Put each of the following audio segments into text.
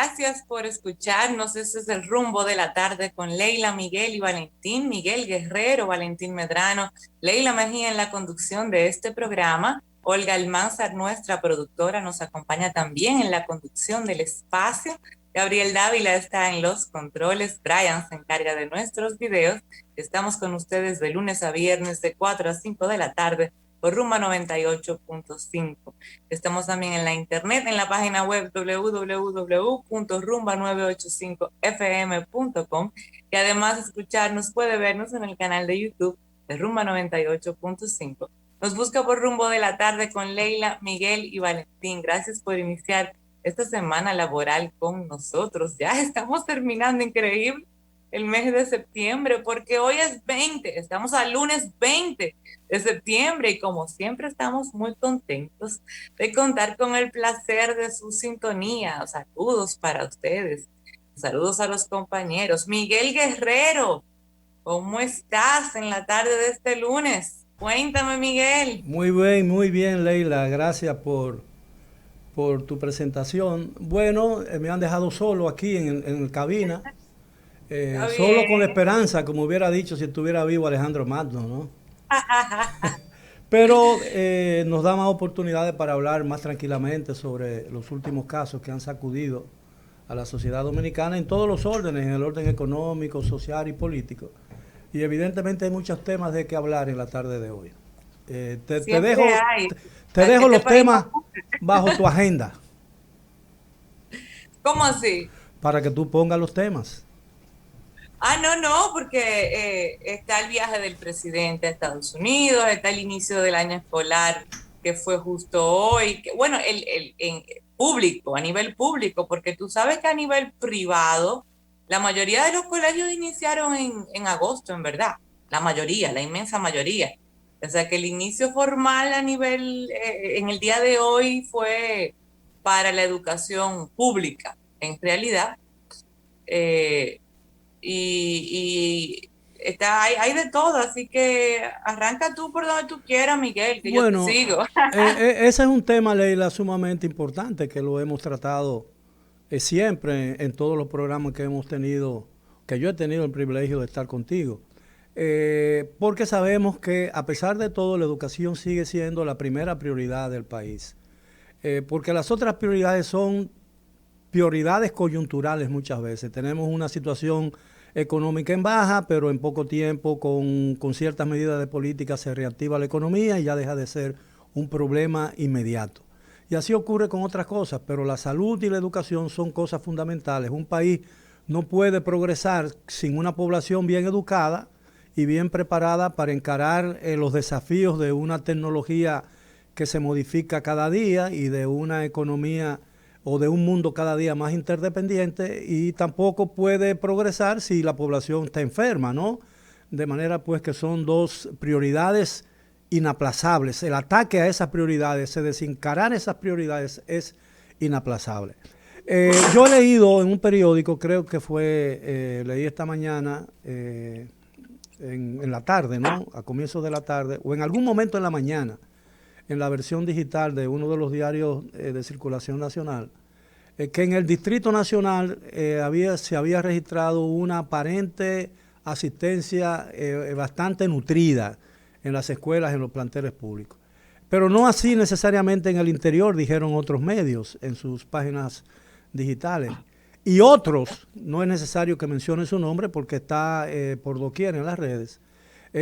gracias por escucharnos. Este es el rumbo de la tarde con Leila, Miguel y Valentín, Miguel Guerrero, Valentín Medrano, Leila Mejía en la conducción de este programa. Olga Almanzar, nuestra productora, nos acompaña también en la conducción del espacio. Gabriel Dávila está en los controles, Brian se encarga de nuestros videos. Estamos con ustedes de lunes a viernes de 4 a 5 de la tarde por Rumba 98.5. Estamos también en la internet, en la página web www.rumba985fm.com, y además escucharnos, puede vernos en el canal de YouTube de Rumba 98.5. Nos busca por Rumbo de la Tarde con Leila, Miguel y Valentín. Gracias por iniciar esta semana laboral con nosotros. Ya estamos terminando, increíble, el mes de septiembre, porque hoy es 20, estamos al lunes 20 de septiembre y como siempre estamos muy contentos de contar con el placer de su sintonía. Saludos para ustedes, saludos a los compañeros. Miguel Guerrero, ¿cómo estás en la tarde de este lunes? Cuéntame, Miguel. Muy bien, Leila. Gracias por tu presentación. Bueno, me han dejado solo aquí en el cabina, Está solo con la bien. esperanza, como hubiera dicho si estuviera vivo Alejandro Magno, ¿no? Pero nos da más oportunidades para hablar más tranquilamente sobre los últimos casos que han sacudido a la sociedad dominicana en todos los órdenes, en el orden económico, social y político. Y evidentemente hay muchos temas de que hablar en la tarde de hoy. Te Siempre dejo, hay. te dejo Este los país no temas aburre. bajo tu agenda ¿Cómo así? para que tú pongas los temas. No, porque está el viaje del presidente a Estados Unidos, está el inicio del año escolar que fue justo hoy, bueno, en público, a nivel público, porque tú sabes que a nivel privado, la mayoría de los colegios iniciaron en agosto, en verdad, la mayoría, la inmensa mayoría. O sea que el inicio formal a nivel, en el día de hoy fue para la educación pública, en realidad. Eh, y hay de todo, así que arranca tú por donde tú quieras, Miguel, que yo te Bueno, sigo. ese es un tema, Leila, sumamente importante que lo hemos tratado siempre en todos los programas que hemos tenido, que yo he tenido el privilegio de estar contigo. Porque sabemos que a pesar de todo la educación sigue siendo la primera prioridad del país. Porque las otras prioridades son prioridades coyunturales muchas veces. Tenemos una situación económica en baja, pero en poco tiempo con ciertas medidas de política se reactiva la economía y ya deja de ser un problema inmediato. Y así ocurre con otras cosas, pero la salud y la educación son cosas fundamentales. Un país no puede progresar sin una población bien educada y bien preparada para encarar los desafíos de una tecnología que se modifica cada día y de una economía o de un mundo cada día más interdependiente, y tampoco puede progresar si la población está enferma, ¿no? De manera pues que son dos prioridades inaplazables. El ataque a esas prioridades, se desencarar esas prioridades es inaplazable. Yo he leído en un periódico, creo que fue, leí esta mañana, en la tarde, ¿no? A comienzos de la tarde, o en algún momento en la mañana, en la versión digital de uno de los diarios de circulación nacional, que en el Distrito Nacional se había registrado una aparente asistencia bastante nutrida en las escuelas, en los planteles públicos. Pero no así necesariamente en el interior, dijeron otros medios en sus páginas digitales. Y otros, no es necesario que mencione su nombre porque está por doquier en las redes,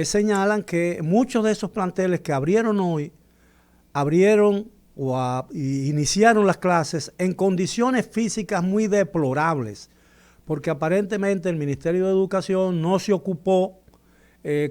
señalan que muchos de esos planteles que abrieron hoy abrieron iniciaron las clases en condiciones físicas muy deplorables, porque aparentemente el Ministerio de Educación no se ocupó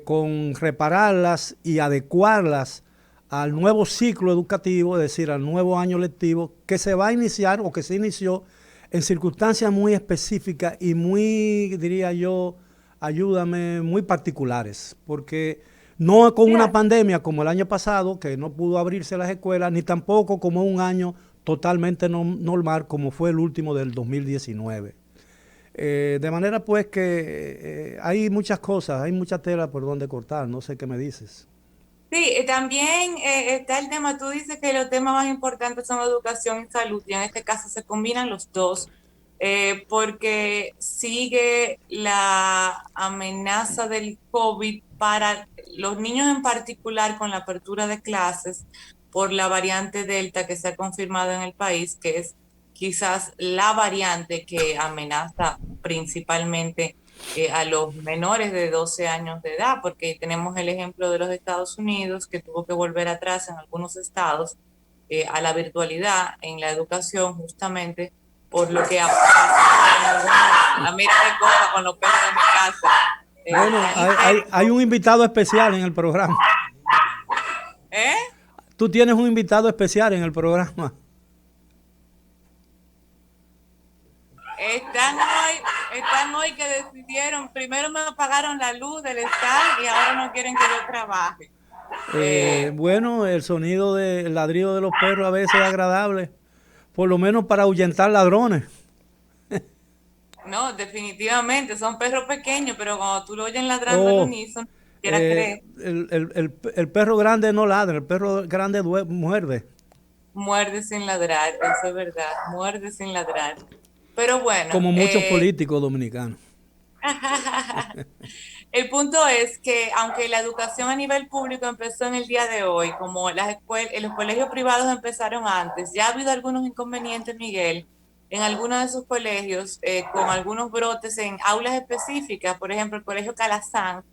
con repararlas y adecuarlas al nuevo ciclo educativo, es decir, al nuevo año lectivo que se va a iniciar o que se inició en circunstancias muy específicas y muy, diría yo, ayúdame, muy particulares, porque no con una Mira, pandemia como el año pasado, que no pudo abrirse las escuelas, ni tampoco como un año totalmente normal como fue el último del 2019. De manera pues que hay muchas cosas, hay mucha tela por donde cortar, no sé qué me dices. sí, también está el tema, tú dices que los temas más importantes son educación y salud, y en este caso se combinan los dos, porque sigue la amenaza del COVID para los niños en particular con la apertura de clases por la variante Delta que se ha confirmado en el país, que es quizás la variante que amenaza principalmente a los menores de 12 años de edad, porque tenemos el ejemplo de los Estados Unidos, que tuvo que volver atrás en algunos estados a la virtualidad en la educación, justamente por lo que ha pasado en algunos, a mí me cosa con los perros de mi casa. Bueno, hay un invitado especial en el programa. ¿Eh? Tú tienes un invitado especial en el programa. Están hoy que decidieron, primero me apagaron la luz del stand y ahora no quieren que yo trabaje. Bueno, el sonido del ladrido de los perros a veces es agradable, por lo menos para ahuyentar ladrones. No, definitivamente, son perros pequeños, pero cuando tú lo oyes ladrando al unísono, quieras creer. El perro grande no ladra, el perro grande muerde. Muerde sin ladrar, eso es verdad, muerde sin ladrar. Pero bueno. Como muchos políticos dominicanos. El punto es que aunque la educación a nivel público empezó en el día de hoy, como los colegios privados empezaron antes, ya ha habido algunos inconvenientes, Miguel, en algunos de sus colegios, con algunos brotes en aulas específicas. Por ejemplo, el Colegio Calazán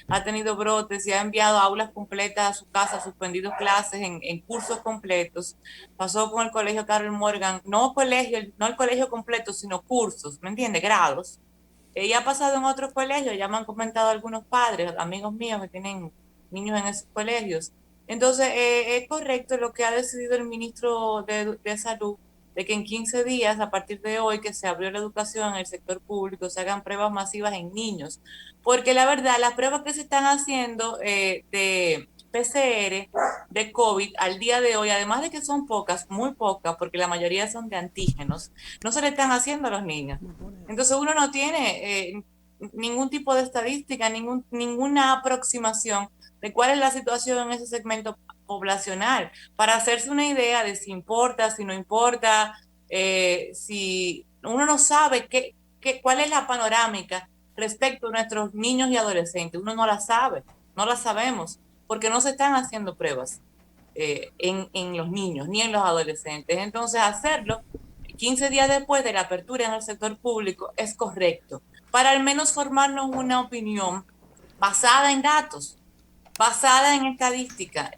ha tenido brotes y ha enviado aulas completas a su casa, suspendido clases en cursos completos. Pasó con el Colegio Carol Morgan, no el colegio completo, sino cursos, ¿me entiende? Grados. Ya ha pasado en otros colegios, ya me han comentado algunos padres, amigos míos que tienen niños en esos colegios. Entonces, es correcto lo que ha decidido el ministro de Salud, de que en 15 días, a partir de hoy que se abrió la educación en el sector público, se hagan pruebas masivas en niños. Porque la verdad, las pruebas que se están haciendo de PCR, de COVID, al día de hoy, además de que son pocas, muy pocas, porque la mayoría son de antígenos, no se le están haciendo a los niños. Entonces uno no tiene ningún tipo de estadística, ninguna aproximación de cuál es la situación en ese segmento poblacional, para hacerse una idea de si importa, si no importa, si uno no sabe cuál es la panorámica respecto a nuestros niños y adolescentes, uno no la sabe, no la sabemos, porque no se están haciendo pruebas en los niños ni en los adolescentes. Entonces hacerlo 15 días después de la apertura en el sector público es correcto, para al menos formarnos una opinión basada en datos, basada en estadística,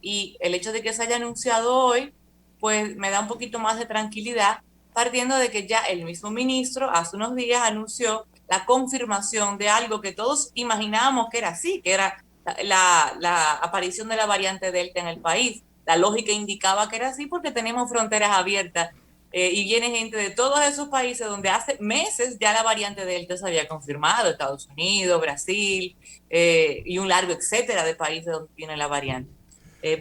y el hecho de que se haya anunciado hoy, pues me da un poquito más de tranquilidad, partiendo de que ya el mismo ministro hace unos días anunció la confirmación de algo que todos imaginábamos que era así, que era la aparición de la variante Delta en el país. La lógica indicaba que era así porque tenemos fronteras abiertas y viene gente de todos esos países donde hace meses ya la variante Delta se había confirmado, Estados Unidos, Brasil y un largo etcétera de países donde tiene la variante.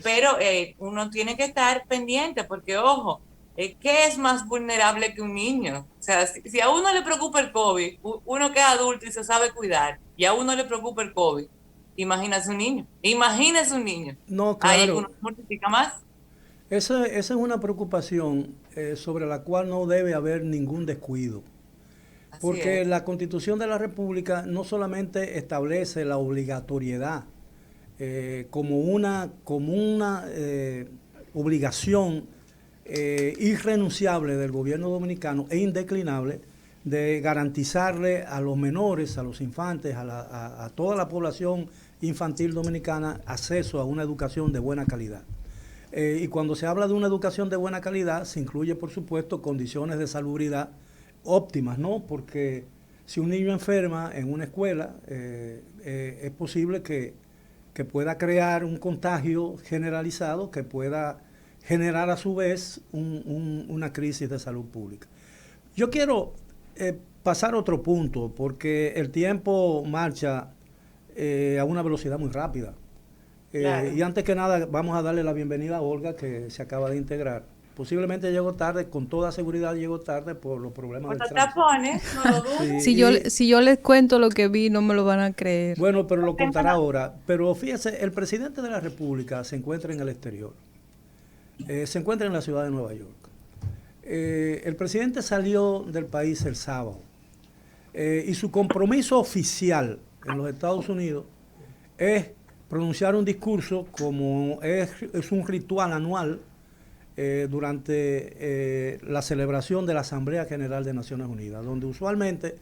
Pero uno tiene que estar pendiente porque, ojo, ¿qué es más vulnerable que un niño? O sea, si a uno le preocupa el COVID, uno que es adulto y se sabe cuidar, y a uno le preocupa el COVID, imagínese un niño. Imagínese un niño. No, Ahí claro. uno multiplica más. Esa es una preocupación sobre la cual no debe haber ningún descuido. Así Porque es. la Constitución de la República no solamente establece la obligatoriedad como una obligación irrenunciable del gobierno dominicano e indeclinable de garantizarle a los menores, a los infantes, a toda la población infantil dominicana acceso a una educación de buena calidad. Y cuando se habla de una educación de buena calidad, se incluye, por supuesto, condiciones de salubridad óptimas, ¿no? Porque si un niño enferma en una escuela, es posible que pueda crear un contagio generalizado que pueda generar a su vez una crisis de salud pública. Yo quiero pasar a otro punto, porque el tiempo marcha a una velocidad muy rápida. Claro. Y antes que nada, vamos a darle la bienvenida a Olga, que se acaba de integrar. Posiblemente llegó tarde, con toda seguridad llegó tarde por los problemas del tránsito. No lo dudo. Sí, si yo les cuento lo que vi, no me lo van a creer. Bueno, pero lo contará ahora. Pero fíjese, el presidente de la República se encuentra en el exterior. Se encuentra en la ciudad de Nueva York. El presidente salió del país el sábado y su compromiso oficial en los Estados Unidos es pronunciar un discurso como es un ritual anual durante la celebración de la Asamblea General de Naciones Unidas, donde usualmente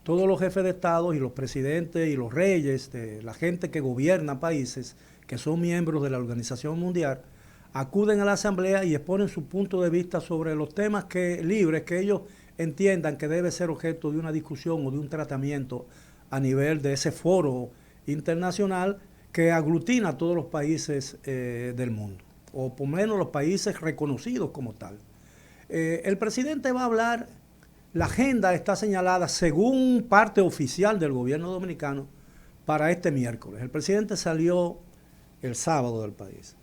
todos los jefes de Estado y los presidentes y los reyes, de la gente que gobierna países, que son miembros de la Organización Mundial, acuden a la Asamblea y exponen su punto de vista sobre los temas libres que ellos entiendan que debe ser objeto de una discusión o de un tratamiento a nivel de ese foro internacional que aglutina a todos los países del mundo, o por lo menos los países reconocidos como tal. El presidente va a hablar, la agenda está señalada según parte oficial del gobierno dominicano para este miércoles. El presidente salió el sábado del país.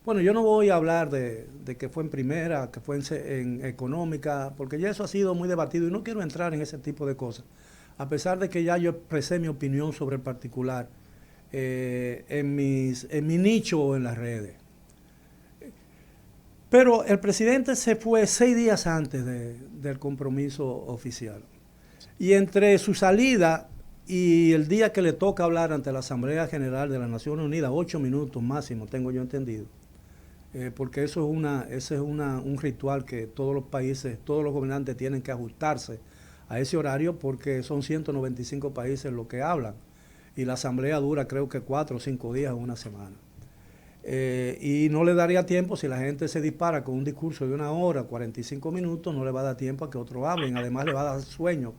Bueno, yo no voy a hablar de que fue en primera, que fue en económica, porque ya eso ha sido muy debatido y no quiero entrar en ese tipo de cosas, a pesar de que ya yo expresé mi opinión sobre el particular en mi nicho en las redes. Pero el presidente se fue 6 días antes del compromiso oficial. Y entre su salida y el día que le toca hablar ante la Asamblea General de las Naciones Unidas, 8 minutos máximo, tengo yo entendido, porque eso es un ritual que todos los países, todos los gobernantes tienen que ajustarse a ese horario porque son 195 países los que hablan y la asamblea dura creo que 4 o 5 días o una semana. Y no le daría tiempo si la gente se dispara con un discurso de 1 hora, 45 minutos, no le va a dar tiempo a que otros hablen, además le va a dar sueño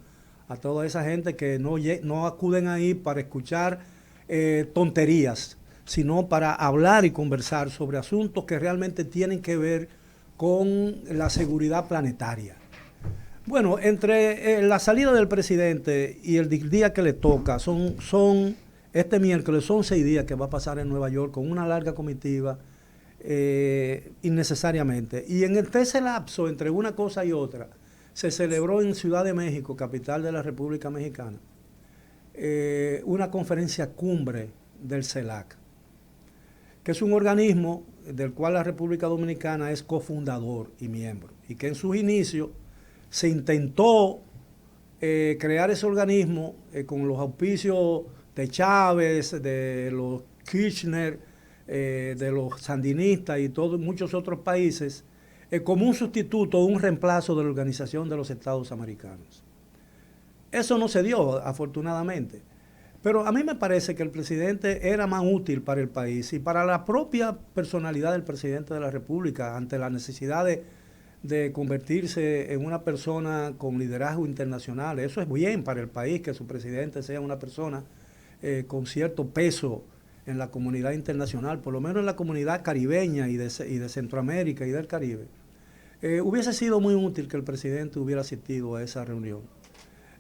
a toda esa gente que no acuden ahí para escuchar tonterías, sino para hablar y conversar sobre asuntos que realmente tienen que ver con la seguridad planetaria. Bueno, entre la salida del presidente y el día que le toca, este miércoles son 6 días que va a pasar en Nueva York con una larga comitiva innecesariamente. Y en ese lapso, entre una cosa y otra, se celebró en Ciudad de México, capital de la República Mexicana, una conferencia cumbre del CELAC, que es un organismo del cual la República Dominicana es cofundador y miembro, y que en sus inicios se intentó crear ese organismo con los auspicios de Chávez, de los Kirchner, de los sandinistas y muchos otros países, como un sustituto o un reemplazo de la Organización de los Estados Americanos. Eso no se dio, afortunadamente. Pero a mí me parece que el presidente era más útil para el país y para la propia personalidad del presidente de la República ante la necesidad de convertirse en una persona con liderazgo internacional. Eso es bien para el país, que su presidente sea una persona con cierto peso en la comunidad internacional, por lo menos en la comunidad caribeña y de Centroamérica y del Caribe. Hubiese sido muy útil que el presidente hubiera asistido a esa reunión.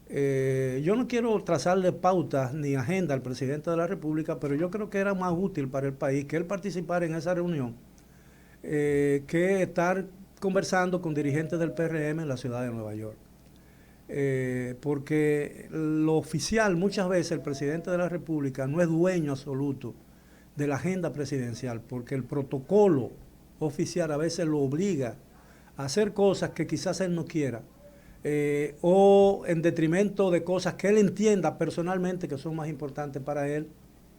Yo no quiero trazarle pautas ni agenda al presidente de la República, pero yo creo que era más útil para el país que él participara en esa reunión que estar conversando con dirigentes del PRM en la ciudad de Nueva York. Porque lo oficial, muchas veces el presidente de la República no es dueño absoluto de la agenda presidencial, porque el protocolo oficial a veces lo obliga a hacer cosas que quizás él no quiera, o en detrimento de cosas que él entienda personalmente que son más importantes para él,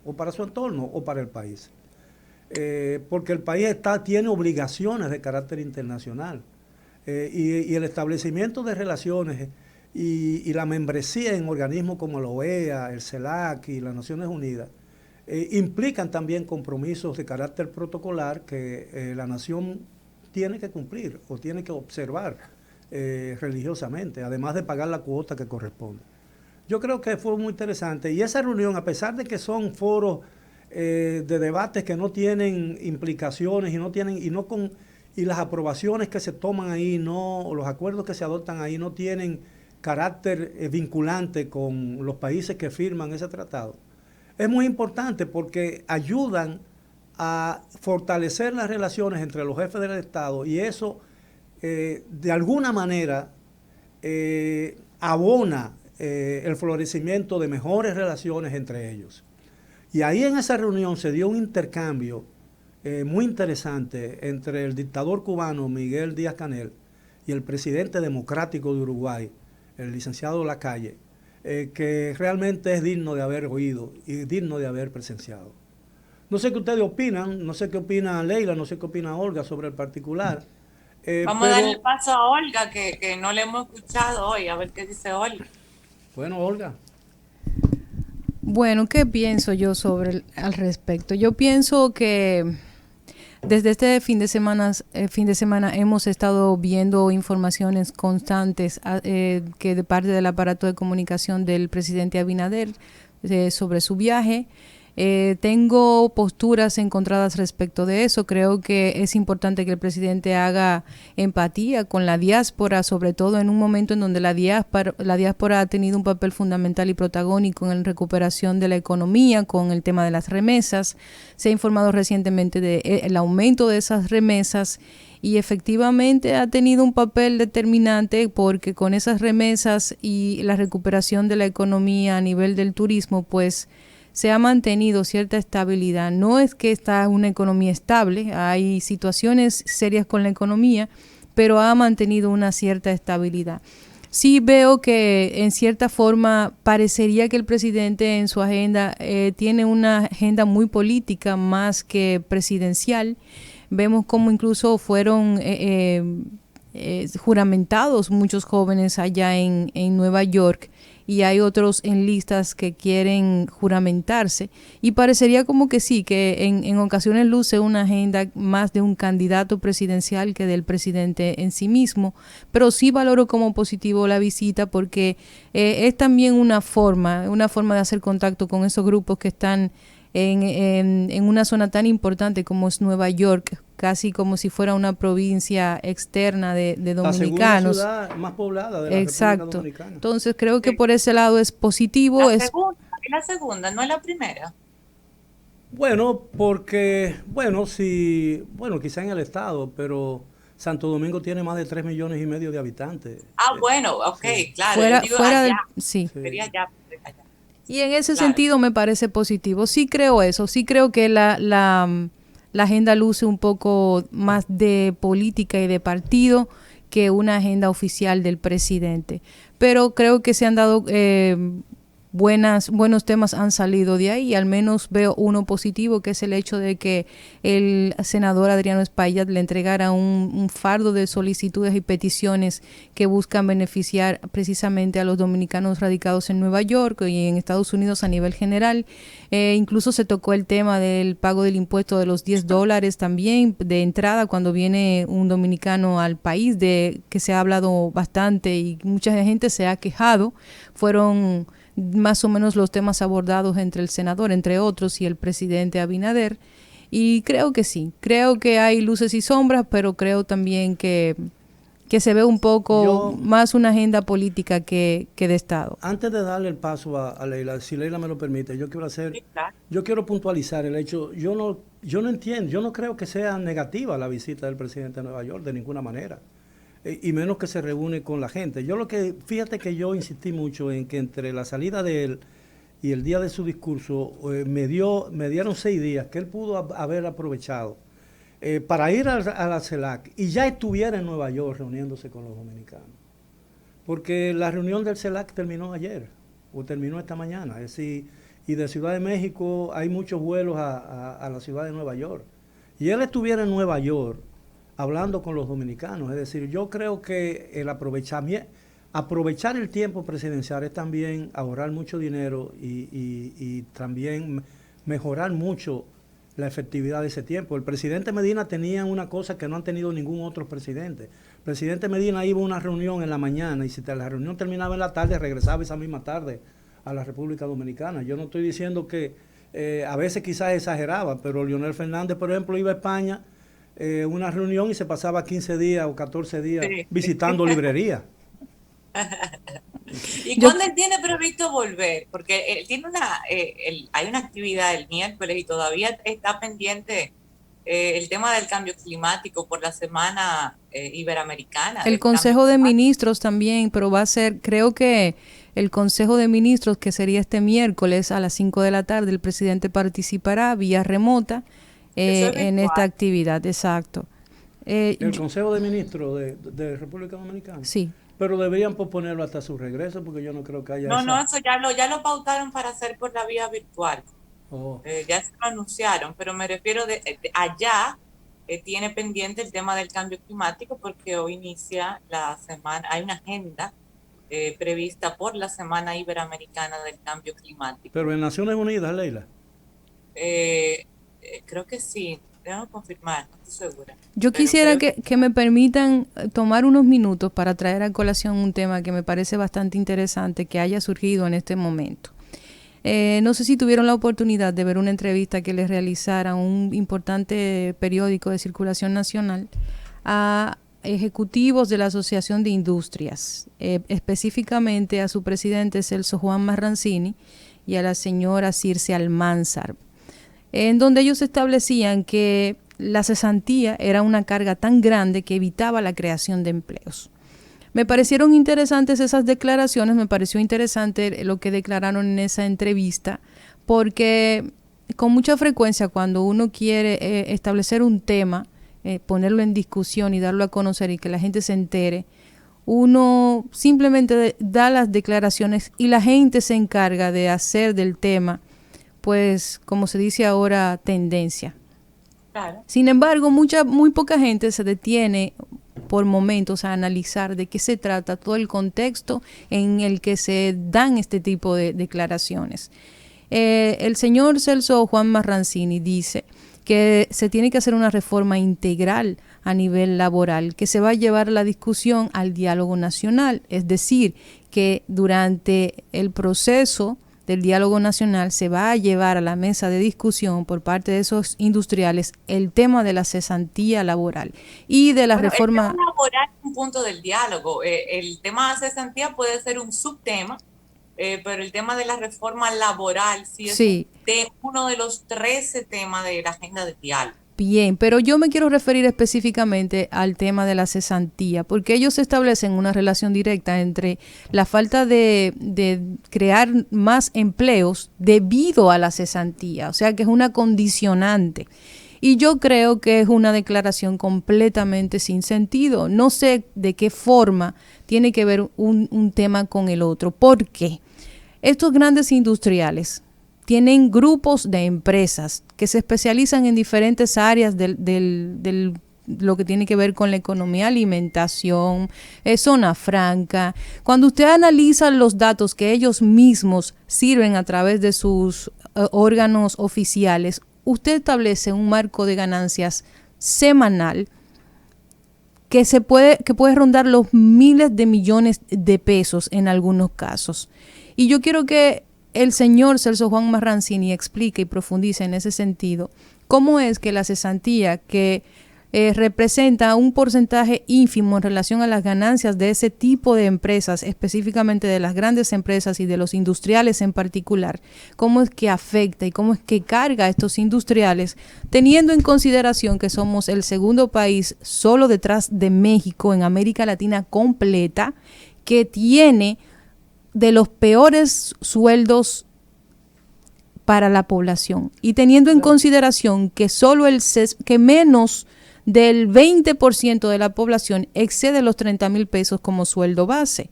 o para su entorno, o para el país. Porque el país tiene obligaciones de carácter internacional, y el establecimiento de relaciones y la membresía en organismos como la OEA, el CELAC y las Naciones Unidas implican también compromisos de carácter protocolar que la nación tiene que cumplir o tiene que observar religiosamente, además de pagar la cuota que corresponde. Yo creo que fue muy interesante y esa reunión, a pesar de que son foros de debates que no tienen implicaciones y las aprobaciones que se toman ahí, o los acuerdos que se adoptan ahí no tienen carácter vinculante con los países que firman ese tratado, es muy importante porque ayudan a fortalecer las relaciones entre los jefes del Estado y eso de alguna manera abona el florecimiento de mejores relaciones entre ellos. Y ahí en esa reunión se dio un intercambio muy interesante entre el dictador cubano Miguel Díaz-Canel y el presidente democrático de Uruguay, el licenciado Lacalle, que realmente es digno de haber oído y digno de haber presenciado. No sé qué ustedes opinan, no sé qué opina Leila, no sé qué opina Olga sobre el particular. Vamos a darle el paso a Olga, que no le hemos escuchado hoy, a ver qué dice Olga. Bueno, Olga. Bueno, ¿qué pienso yo al respecto? Yo pienso que desde este fin de semana hemos estado viendo informaciones constantes que de parte del aparato de comunicación del presidente Abinader sobre su viaje. Tengo posturas encontradas respecto de eso. Creo que es importante que el presidente haga empatía con la diáspora, sobre todo en un momento en donde la diáspora ha tenido un papel fundamental y protagónico en la recuperación de la economía, con el tema de las remesas. Se ha informado recientemente del aumento de esas remesas y efectivamente ha tenido un papel determinante porque con esas remesas y la recuperación de la economía a nivel del turismo, pues se ha mantenido cierta estabilidad. No es que está una economía estable, hay situaciones serias con la economía, pero ha mantenido una cierta estabilidad. Sí veo que en cierta forma parecería que el presidente en su agenda tiene una agenda muy política más que presidencial. Vemos cómo incluso fueron juramentados muchos jóvenes allá en Nueva York, y hay otros en listas que quieren juramentarse, y parecería como que sí, que en ocasiones luce una agenda más de un candidato presidencial que del presidente en sí mismo, pero sí valoro como positivo la visita porque es también una forma de hacer contacto con esos grupos que están en una zona tan importante como es Nueva York, casi como si fuera una provincia externa de dominicanos. La segunda ciudad más poblada de la Exacto. República Dominicana. Entonces creo que por ese lado es positivo. La segunda, no es la primera. Bueno, porque, sí, quizá en el estado, pero Santo Domingo tiene más de 3,5 millones de habitantes. Bueno, ok, sí. Claro. Sí. Sería allá. Y en ese sentido me parece positivo. Sí creo eso, sí creo que la agenda luce un poco más de política y de partido que una agenda oficial del presidente. Pero creo que se han dado buenos temas han salido de ahí, al menos veo uno positivo, que es el hecho de que el senador Adriano Espaillat le entregara un fardo de solicitudes y peticiones que buscan beneficiar precisamente a los dominicanos radicados en Nueva York y en Estados Unidos a nivel general. Incluso se tocó el tema del pago del impuesto de los $10 también de entrada cuando viene un dominicano al país, de que se ha hablado bastante y mucha gente se ha quejado. Fueron más o menos los temas abordados entre el senador, entre otros, y el presidente Abinader. Y creo que sí, creo que hay luces y sombras, pero creo también que se ve un poco más una agenda política que de Estado. Antes de darle el paso a Leila, si Leila me lo permite, yo quiero puntualizar el hecho. Yo no entiendo, yo no creo que sea negativa la visita del presidente a Nueva York de ninguna manera, y menos que se reúne con la gente. Fíjate que yo insistí mucho en que entre la salida de él y el día de su discurso me dieron 6 días que él pudo haber aprovechado para ir a la CELAC y ya estuviera en Nueva York reuniéndose con los dominicanos. Porque la reunión del CELAC terminó ayer, o terminó esta mañana. Es decir, y de Ciudad de México hay muchos vuelos a la ciudad de Nueva York. Y él estuviera en Nueva York hablando con los dominicanos. Es decir, yo creo que el aprovechar el tiempo presidencial es también ahorrar mucho dinero y también mejorar mucho la efectividad de ese tiempo. El presidente Medina tenía una cosa que no han tenido ningún otro presidente. El presidente Medina iba a una reunión en la mañana y si la reunión terminaba en la tarde, regresaba esa misma tarde a la República Dominicana. Yo no estoy diciendo que a veces quizás exageraba, pero Leonel Fernández, por ejemplo, iba a España una reunión y se pasaba 15 días o 14 días visitando librerías. ¿Y cuándo él tiene previsto volver? Porque él tiene hay una actividad el miércoles y todavía está pendiente el tema del cambio climático por la semana iberoamericana. El Consejo de Ministros también, pero va a ser, creo que el Consejo de Ministros, que sería este miércoles a las 5 de la tarde, el presidente participará vía remota en esta actividad, exacto. El Consejo de Ministros de República Dominicana. Sí. Pero deberían posponerlo hasta su regreso porque yo no creo que haya... No, eso ya lo pautaron para hacer por la vía virtual. Ya se lo anunciaron, pero me refiero de allá, tiene pendiente el tema del cambio climático porque hoy inicia la semana, hay una agenda prevista por la Semana Iberoamericana del Cambio Climático. Pero en Naciones Unidas, Leila. Creo que sí, déjame confirmar, no estoy segura. Yo quisiera que me permitan tomar unos minutos para traer a colación un tema que me parece bastante interesante que haya surgido en este momento. No sé si tuvieron la oportunidad de ver una entrevista que les realizara un importante periódico de circulación nacional a ejecutivos de la Asociación de Industrias, específicamente a su presidente Celso Juan Marrancini y a la señora Circe Almanzar, en donde ellos establecían que la cesantía era una carga tan grande que evitaba la creación de empleos. Me parecieron interesantes esas declaraciones, me pareció interesante lo que declararon en esa entrevista, porque con mucha frecuencia cuando uno quiere establecer un tema, ponerlo en discusión y darlo a conocer y que la gente se entere, uno simplemente da las declaraciones y la gente se encarga de hacer del tema, pues como se dice ahora, tendencia. Claro. Sin embargo, muy poca gente se detiene por momentos a analizar de qué se trata, todo el contexto en el que se dan este tipo de declaraciones. El señor Celso Juan Marrancini dice que se tiene que hacer una reforma integral a nivel laboral, que se va a llevar la discusión al diálogo nacional, es decir, que durante el proceso del diálogo nacional se va a llevar a la mesa de discusión por parte de esos industriales el tema de la cesantía laboral y de la reforma. El tema laboral es un punto del diálogo. El tema de cesantía puede ser un subtema, pero el tema de la reforma laboral sí es uno de los 13 temas de la agenda de diálogo. Bien, pero yo me quiero referir específicamente al tema de la cesantía, porque ellos establecen una relación directa entre la falta de crear más empleos debido a la cesantía, o sea que es una condicionante. Y yo creo que es una declaración completamente sin sentido. No sé de qué forma tiene que ver un tema con el otro. ¿Por qué? Estos grandes industriales tienen grupos de empresas que se especializan en diferentes áreas del lo que tiene que ver con la economía, alimentación, zona franca. Cuando usted analiza los datos que ellos mismos sirven a través de sus órganos oficiales, usted establece un marco de ganancias semanal que puede rondar los miles de millones de pesos en algunos casos. Y yo quiero que el señor Celso Juan Marrancini explique y profundice en ese sentido cómo es que la cesantía, que representa un porcentaje ínfimo en relación a las ganancias de ese tipo de empresas, específicamente de las grandes empresas y de los industriales en particular, cómo es que afecta y cómo es que carga a estos industriales, teniendo en consideración que somos el segundo país solo detrás de México en América Latina completa que tiene de los peores sueldos para la población, y teniendo en consideración que que menos del 20% de la población excede los 30,000 pesos como sueldo base.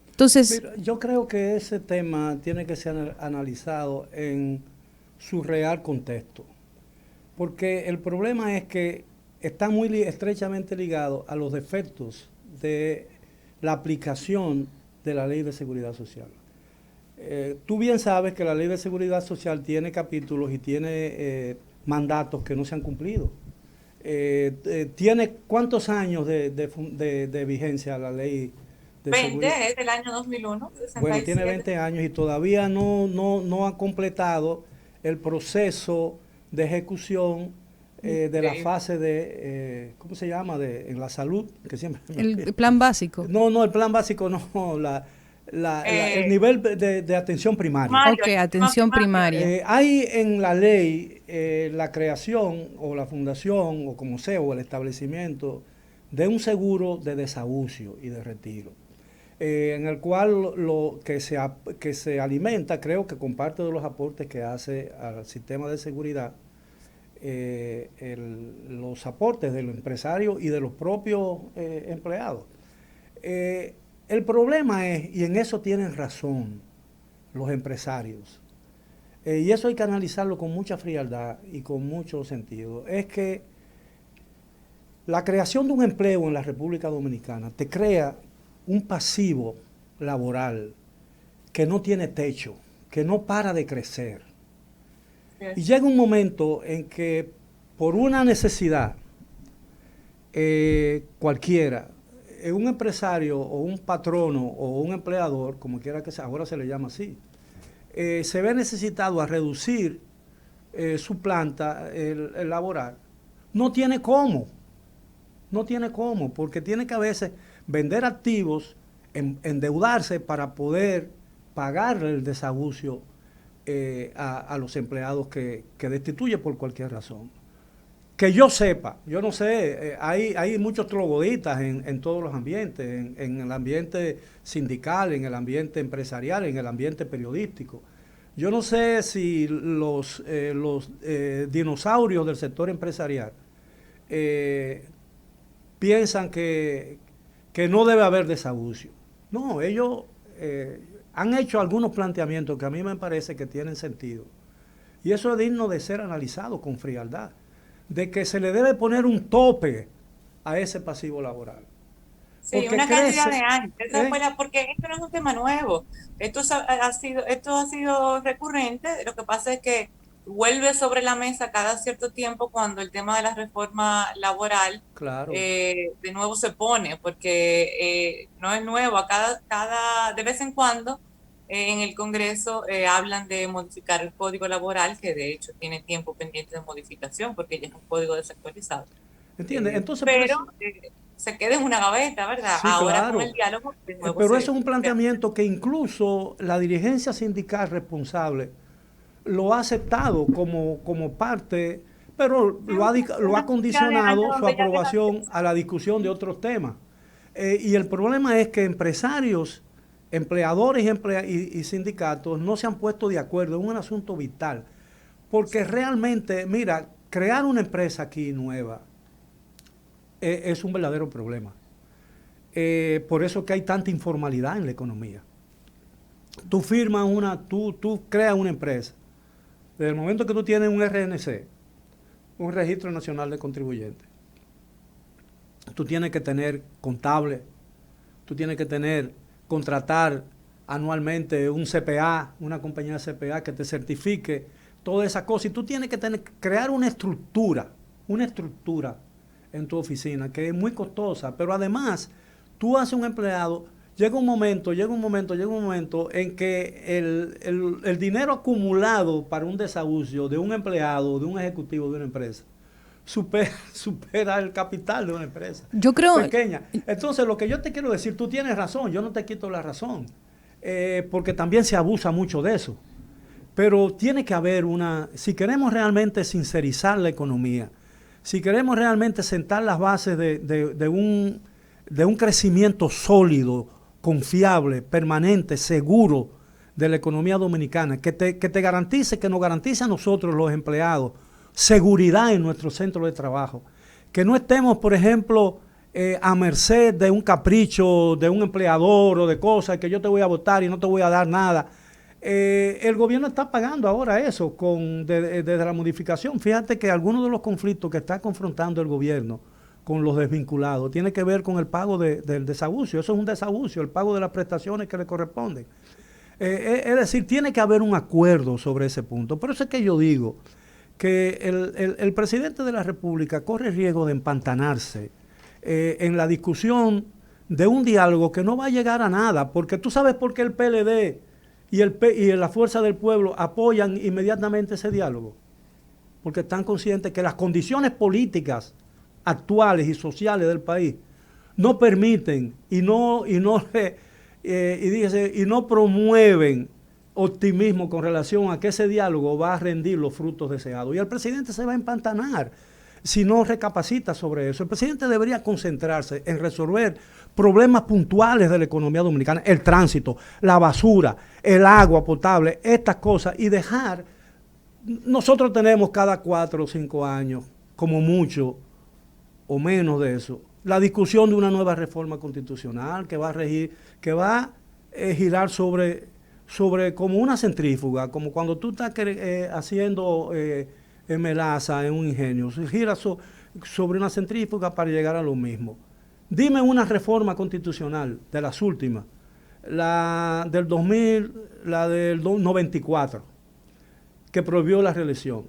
Entonces, mira, yo creo que ese tema tiene que ser analizado en su real contexto, porque el problema es que está muy estrechamente ligado a los defectos de la aplicación de la Ley de Seguridad Social. Tú bien sabes que la Ley de Seguridad Social tiene capítulos y tiene mandatos que no se han cumplido. ¿Tiene cuántos años de vigencia la Ley de 20, seguridad? es del año 2001. 67. Bueno, tiene 20 años y todavía no ha completado el proceso de ejecución de la fase de, ¿cómo se llama? En la salud, que siempre... El plan básico. No, el plan básico no, el nivel de atención primaria. Ok, atención primaria. Hay en la ley la creación o la fundación o como sea, o el establecimiento de un seguro de desahucio y de retiro, en el cual lo que se alimenta, creo que con parte de los aportes que hace al sistema de seguridad, los aportes de los empresarios y de los propios empleados. El problema es, y en eso tienen razón los empresarios, y eso hay que analizarlo con mucha frialdad y con mucho sentido, es que la creación de un empleo en la República Dominicana te crea un pasivo laboral que no tiene techo, que no para de crecer. Y llega un momento en que por una necesidad cualquiera, un empresario o un patrono o un empleador, como quiera que sea, ahora se le llama así, se ve necesitado a reducir su planta el laboral. No tiene cómo, porque tiene que a veces vender activos, endeudarse para poder pagarle el desahucio a los empleados que destituye por cualquier razón. Que yo sepa, yo no sé, hay muchos trogloditas en todos los ambientes, en el ambiente sindical, en el ambiente empresarial, en el ambiente periodístico. Yo no sé si los dinosaurios del sector empresarial piensan que no debe haber desahucio. No, ellos han hecho algunos planteamientos que a mí me parece que tienen sentido. Y eso es digno de ser analizado con frialdad, de que se le debe poner un tope a ese pasivo laboral. Sí, porque una cantidad de años. Porque esto no es un tema nuevo. Esto ha sido recurrente. Lo que pasa es que vuelve sobre la mesa cada cierto tiempo cuando el tema de la reforma laboral claro. De nuevo se pone, porque no es nuevo. De vez en cuando en el Congreso hablan de modificar el Código Laboral, que de hecho tiene tiempo pendiente de modificación porque ya es un código desactualizado. ¿Entiendes? Entonces, pero se queda en una gaveta, ¿verdad? Sí, ahora claro. con el diálogo de nuevo. Pero eso es un planteamiento que incluso la dirigencia sindical responsable lo ha aceptado como parte, pero lo ha condicionado su aprobación a la discusión de otros temas. Y el problema es que empresarios, empleadores y sindicatos no se han puesto de acuerdo en un asunto vital, porque realmente, mira, crear una empresa aquí nueva es un verdadero problema. Por eso que hay tanta informalidad en la economía. Tú firmas tú creas una empresa. Desde el momento que tú tienes un RNC, un Registro Nacional de Contribuyentes, tú tienes que tener contable, tú tienes que contratar anualmente un CPA, una compañía de CPA que te certifique toda esa cosa. Y tú tienes que crear una estructura en tu oficina que es muy costosa, pero además tú haces un empleado. Llega un momento en que el dinero acumulado para un desahucio de un empleado, de un ejecutivo de una empresa, supera el capital de una empresa. Yo creo pequeña. Entonces, lo que yo te quiero decir, tú tienes razón, yo no te quito la razón, porque también se abusa mucho de eso. Pero tiene que haber si queremos realmente sincerizar la economía, si queremos realmente sentar las bases de un crecimiento sólido, confiable, permanente, seguro de la economía dominicana, que te garantice, que nos garantice a nosotros los empleados seguridad en nuestro centro de trabajo, que no estemos, por ejemplo, a merced de un capricho de un empleador o de cosas que yo te voy a votar y no te voy a dar nada. El gobierno está pagando ahora eso desde la modificación. Fíjate que algunos de los conflictos que está confrontando el gobierno con los desvinculados tiene que ver con el pago del desahucio. Eso es un desahucio, el pago de las prestaciones que le corresponden. Es decir, tiene que haber un acuerdo sobre ese punto. Por eso es que yo digo que el presidente de la República corre riesgo de empantanarse en la discusión de un diálogo que no va a llegar a nada, porque tú sabes por qué el PLD y la Fuerza del Pueblo apoyan inmediatamente ese diálogo, porque están conscientes que las condiciones políticas actuales y sociales del país no permiten y no promueven optimismo con relación a que ese diálogo va a rendir los frutos deseados. Y el presidente se va a empantanar si no recapacita sobre eso. El presidente debería concentrarse en resolver problemas puntuales de la economía dominicana, el tránsito, la basura, el agua potable, estas cosas, y dejar nosotros tenemos cada 4 o 5 años, como mucho o menos de eso, la discusión de una nueva reforma constitucional que va a regir, que va a girar sobre como una centrífuga, como cuando tú estás haciendo melaza en un ingenio, se gira sobre una centrífuga para llegar a lo mismo. Dime una reforma constitucional de las últimas, la del 2000, la del 94, que prohibió la reelección,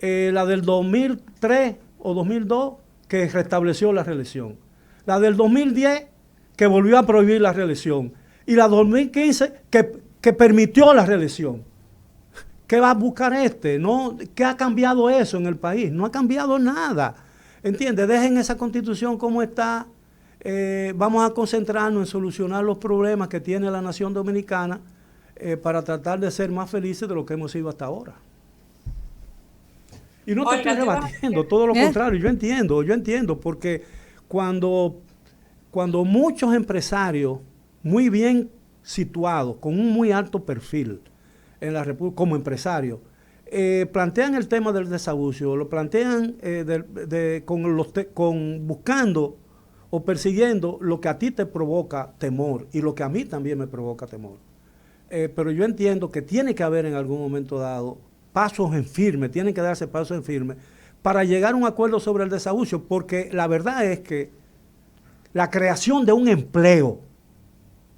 la del 2003 o 2002, que restableció la reelección, la del 2010, que volvió a prohibir la reelección, y la 2015, que permitió la reelección. ¿Qué va a buscar ¿No? ¿Qué ha cambiado eso en el país? No ha cambiado nada. ¿Entiendes? Dejen esa constitución como está. Vamos a concentrarnos en solucionar los problemas que tiene la nación dominicana para tratar de ser más felices de lo que hemos sido hasta ahora. Y no te estoy rebatiendo, todo lo contrario, yo entiendo, porque cuando muchos empresarios muy bien situados, con un muy alto perfil en la República, como empresarios, plantean el tema del desahucio, lo plantean buscando o persiguiendo lo que a ti te provoca temor y lo que a mí también me provoca temor. Pero yo entiendo que tiene que haber en algún momento dado pasos en firme, tienen que darse pasos en firme para llegar a un acuerdo sobre el desahucio, porque la verdad es que la creación de un empleo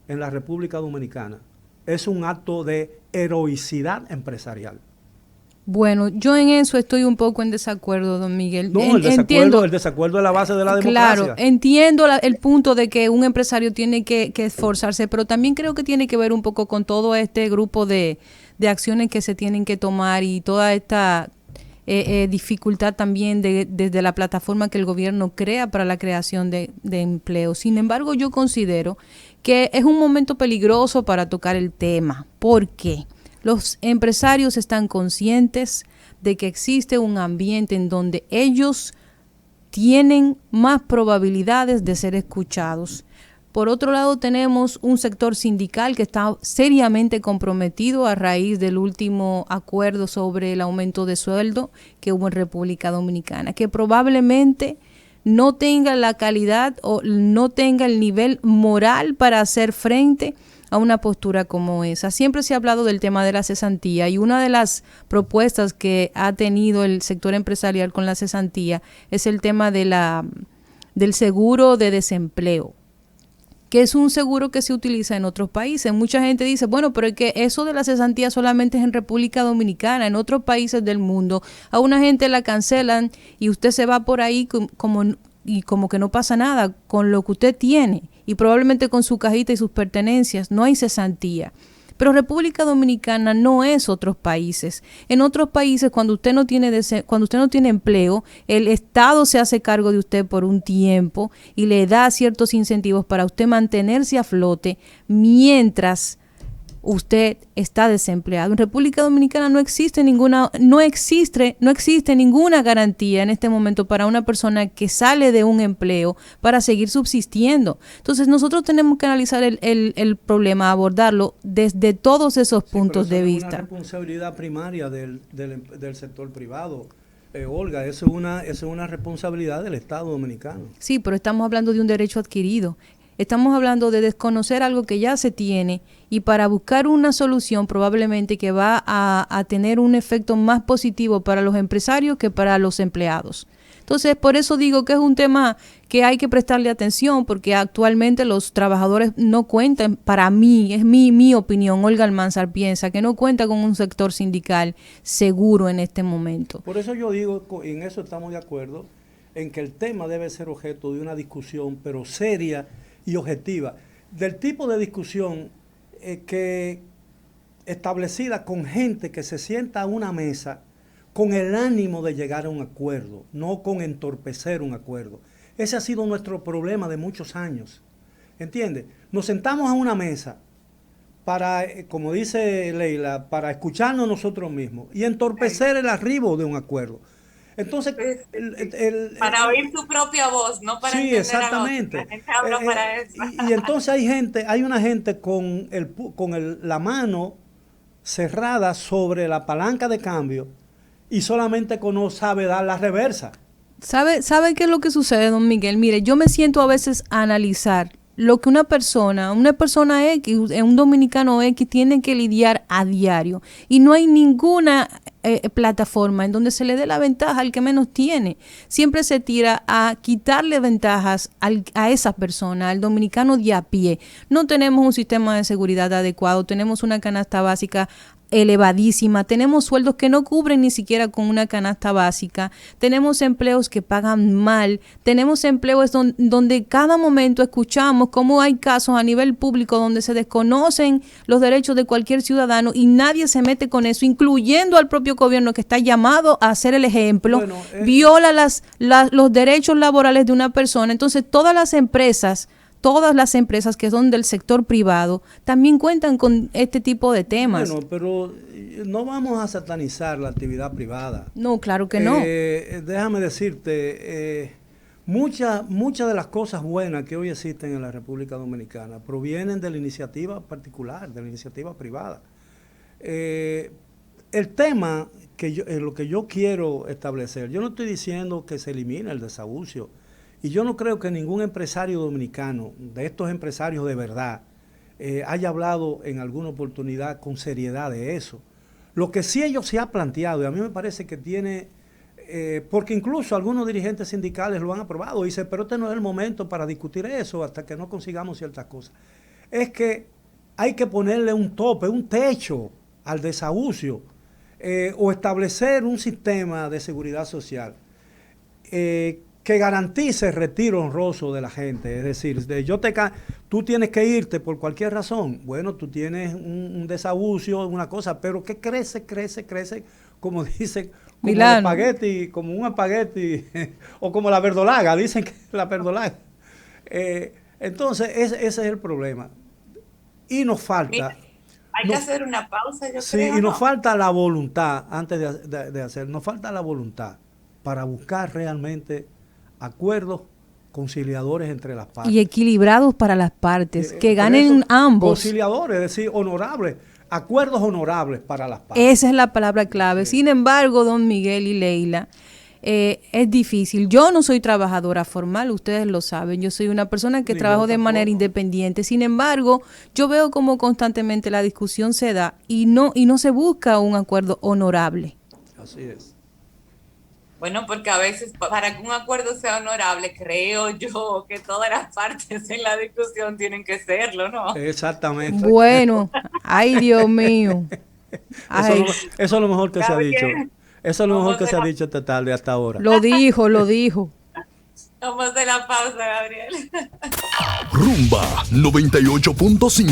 en la República Dominicana es un acto de heroicidad empresarial. Bueno, yo en eso estoy un poco en desacuerdo, don Miguel. No, el desacuerdo es la base de la democracia. Claro, entiendo el punto de que un empresario tiene que esforzarse, pero también creo que tiene que ver un poco con todo este grupo de acciones que se tienen que tomar y toda esta dificultad también desde la plataforma que el gobierno crea para la creación de empleo. Sin embargo, yo considero que es un momento peligroso para tocar el tema. ¿Por qué? Los empresarios están conscientes de que existe un ambiente en donde ellos tienen más probabilidades de ser escuchados. Por otro lado, tenemos un sector sindical que está seriamente comprometido a raíz del último acuerdo sobre el aumento de sueldo que hubo en República Dominicana, que probablemente no tenga la calidad o no tenga el nivel moral para hacer frente a una postura como esa. Siempre se ha hablado del tema de la cesantía y una de las propuestas que ha tenido el sector empresarial con la cesantía es el tema del seguro de desempleo, que es un seguro que se utiliza en otros países. Mucha gente dice, bueno, pero es que eso de la cesantía solamente es en República Dominicana, en otros países del mundo. A una gente la cancelan y usted se va por ahí como que no pasa nada con lo que usted tiene y probablemente con su cajita y sus pertenencias. No hay cesantía. Pero República Dominicana no es otros países. En otros países, cuando usted no tiene empleo, el Estado se hace cargo de usted por un tiempo y le da ciertos incentivos para usted mantenerse a flote mientras usted está desempleado. En República Dominicana no existe ninguna garantía en este momento para una persona que sale de un empleo para seguir subsistiendo. Entonces nosotros tenemos que analizar el problema, abordarlo desde todos esos puntos de vista. Es una responsabilidad primaria del sector privado. Olga, eso es una responsabilidad del Estado dominicano. Sí, pero estamos hablando de un derecho adquirido. Estamos hablando de desconocer algo que ya se tiene y para buscar una solución probablemente que va a tener un efecto más positivo para los empresarios que para los empleados. Entonces, por eso digo que es un tema que hay que prestarle atención porque actualmente los trabajadores no cuentan, para mí, es mi opinión, Olga Almanzar piensa que no cuenta con un sector sindical seguro en este momento. Por eso yo digo, y en eso estamos de acuerdo, en que el tema debe ser objeto de una discusión, pero seria y objetiva, del tipo de discusión que establecida con gente que se sienta a una mesa con el ánimo de llegar a un acuerdo, no con entorpecer un acuerdo. Ese ha sido nuestro problema de muchos años, ¿entiendes? Nos sentamos a una mesa para, como dice Leila, para escucharnos nosotros mismos y entorpecer el arribo de un acuerdo. Entonces, para oír su propia voz, no para entender exactamente. A la gente habla para eso. Y entonces hay una gente con la mano cerrada sobre la palanca de cambio y solamente no sabe dar la reversa. ¿Sabe qué es lo que sucede, don Miguel? Mire, yo me siento a veces a analizar lo que una persona X, un dominicano X, tiene que lidiar a diario. Y no hay ninguna plataforma en donde se le dé la ventaja al que menos tiene. Siempre se tira a quitarle ventajas a esa persona, al dominicano de a pie. No tenemos un sistema de seguridad adecuado, tenemos una canasta básica elevadísima, tenemos sueldos que no cubren ni siquiera con una canasta básica, tenemos empleos que pagan mal, tenemos empleos donde cada momento escuchamos cómo hay casos a nivel público donde se desconocen los derechos de cualquier ciudadano y nadie se mete con eso, incluyendo al propio gobierno que está llamado a ser el ejemplo, viola los derechos laborales de una persona. Entonces todas las empresas que son del sector privado también cuentan con este tipo de temas. Bueno, pero no vamos a satanizar la actividad privada. No, claro que no. Déjame decirte, muchas de las cosas buenas que hoy existen en la República Dominicana provienen de la iniciativa particular, de la iniciativa privada. El tema, lo que yo quiero establecer, yo no estoy diciendo que se elimine el desahucio. Y yo no creo que ningún empresario dominicano, de estos empresarios de verdad, haya hablado en alguna oportunidad con seriedad de eso. Lo que sí ellos se ha planteado, y a mí me parece que tiene, porque incluso algunos dirigentes sindicales lo han aprobado, y dicen, pero este no es el momento para discutir eso hasta que no consigamos ciertas cosas. Es que hay que ponerle un tope, un techo al desahucio, o establecer un sistema de seguridad social que garantice el retiro honroso de la gente. Es decir, tú tienes que irte por cualquier razón. Bueno, tú tienes un desahucio, una cosa, pero que crece, como dice, como un espagueti, o como la verdolaga, dicen que la verdolaga. Entonces, ese es el problema. Y nos falta... Mira, hay que hacer una pausa, yo creo. Sí, y nos falta la voluntad, antes de hacer, nos falta la voluntad para buscar realmente acuerdos conciliadores entre las partes. Y equilibrados para las partes, que ganen ambos. Conciliadores, es decir, honorables, acuerdos honorables para las partes. Esa es la palabra clave. Sí. Sin embargo, don Miguel y Leila, es difícil. Yo no soy trabajadora formal, ustedes lo saben. Yo soy una persona que trabajo de manera independiente. Sin embargo, yo veo como constantemente la discusión se da y no se busca un acuerdo honorable. Así es. Bueno, porque a veces para que un acuerdo sea honorable, creo yo que todas las partes en la discusión tienen que serlo, ¿no? Exactamente. Bueno, ay Dios mío. Ay. Eso es lo mejor que se ha dicho. Eso es lo mejor que se ha dicho esta tarde hasta ahora. Lo dijo. Vamos de la pausa, Gabriel. Rumba 98.5.